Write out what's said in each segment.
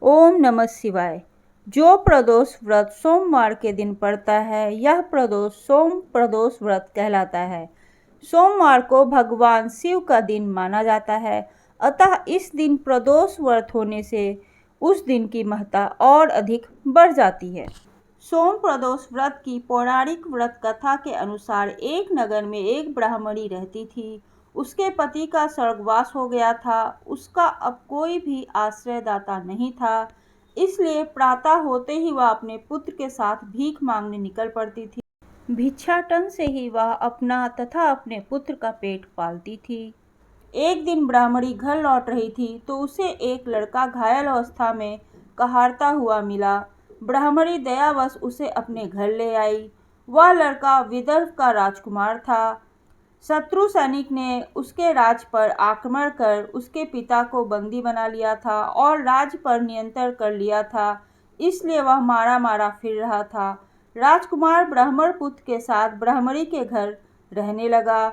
ओम नमः शिवाय। जो प्रदोष व्रत सोमवार के दिन पड़ता है यह प्रदोष सोम प्रदोष व्रत कहलाता है। सोमवार को भगवान शिव का दिन माना जाता है, अतः इस दिन प्रदोष व्रत होने से उस दिन की महत्ता और अधिक बढ़ जाती है। सोम प्रदोष व्रत की पौराणिक व्रत कथा के अनुसार एक नगर में एक ब्राह्मणी रहती थी। उसके पति का स्वर्गवास हो गया था। उसका अब कोई भी आश्रयदाता नहीं था, इसलिए प्रातः होते ही वह अपने पुत्र के साथ भीख मांगने निकल पड़ती थी। भिक्षाटन से ही वह अपना तथा अपने पुत्र का पेट पालती थी। एक दिन ब्राह्मणी घर लौट रही थी तो उसे एक लड़का घायल अवस्था में कहारता हुआ मिला। ब्राह्मणी दयावश उसे अपने घर ले आई। वह लड़का विदर्भ का राजकुमार था। शत्रु सैनिक ने उसके राज पर आक्रमण कर उसके पिता को बंदी बना लिया था और राज्य पर नियंत्रण कर लिया था, इसलिए वह मारा मारा फिर रहा था। राजकुमार ब्राह्मण पुत्र के साथ ब्राह्मणी के घर रहने लगा।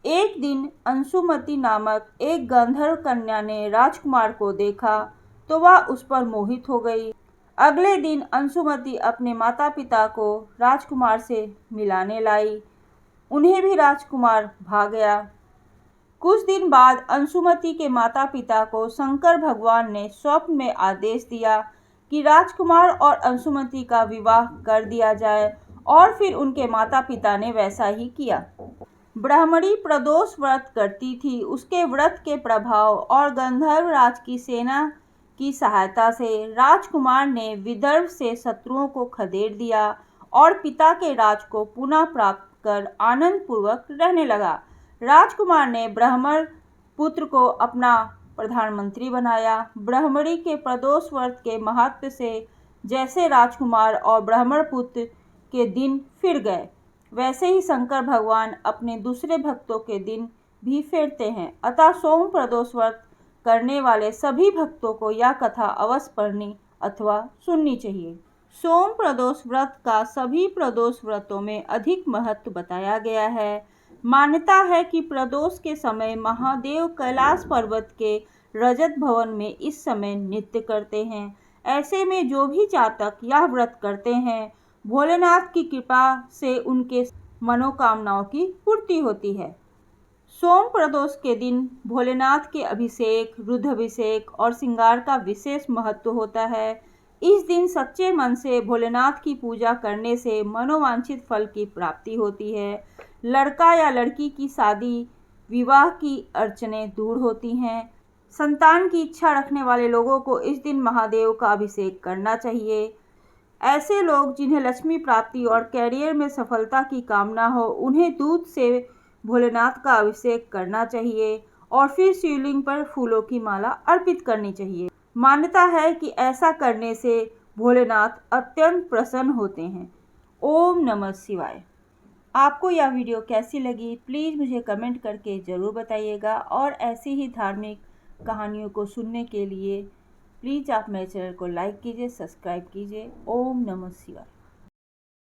एक दिन अंशुमती नामक एक गंधर्व कन्या ने राजकुमार को देखा तो वह उस पर मोहित हो गई। अगले दिन अंशुमती अपने माता पिता को राजकुमार से मिलाने लाई। उन्हें भी राजकुमार भा गया। कुछ दिन बाद अंशुमती के माता पिता को शंकर भगवान ने स्वप्न में आदेश दिया कि राजकुमार और अंशुमती का विवाह कर दिया जाए, और फिर उनके माता पिता ने वैसा ही किया। ब्राह्मणी प्रदोष व्रत करती थी। उसके व्रत के प्रभाव और गंधर्व राज की सेना की सहायता से राजकुमार ने विदर्भ से शत्रुओं को खदेड़ दिया और पिता के राज को पुनः प्राप्त कर आनंद पूर्वक रहने लगा। राजकुमार ने ब्राह्मण पुत्र को अपना प्रधानमंत्री बनाया। ब्राह्मणी के प्रदोष व्रत के महत्व से जैसे राजकुमार और ब्राह्मण पुत्र के दिन फिर गए, वैसे ही शंकर भगवान अपने दूसरे भक्तों के दिन भी फेरते हैं। अतः सोम प्रदोष व्रत करने वाले सभी भक्तों को यह कथा अवश्य पढ़नी अथवा सुननी चाहिए। सोम प्रदोष व्रत का सभी प्रदोष व्रतों में अधिक महत्व बताया गया है। मान्यता है कि प्रदोष के समय महादेव कैलाश पर्वत के रजत भवन में इस समय नृत्य करते हैं। ऐसे में जो भी जातक यह व्रत करते हैं, भोलेनाथ की कृपा से उनके मनोकामनाओं की पूर्ति होती है। सोम प्रदोष के दिन भोलेनाथ के अभिषेक, रुद्राभिषेक और श्रृंगार का विशेष महत्व होता है। इस दिन सच्चे मन से भोलेनाथ की पूजा करने से मनोवांछित फल की प्राप्ति होती है। लड़का या लड़की की शादी, विवाह की अड़चनें दूर होती हैं। संतान की इच्छा रखने वाले लोगों को इस दिन महादेव का अभिषेक करना चाहिए। ऐसे लोग जिन्हें लक्ष्मी प्राप्ति और कैरियर में सफलता की कामना हो, उन्हें दूध से भोलेनाथ का अभिषेक करना चाहिए और फिर शिवलिंग पर फूलों की माला अर्पित करनी चाहिए। मान्यता है कि ऐसा करने से भोलेनाथ अत्यंत प्रसन्न होते हैं। ओम नमः शिवाय। आपको यह वीडियो कैसी लगी प्लीज़ मुझे कमेंट करके ज़रूर बताइएगा, और ऐसी ही धार्मिक कहानियों को सुनने के लिए प्लीज़ आप मेरे चैनल को लाइक कीजिए, सब्सक्राइब कीजिए। ओम नमः शिवाय।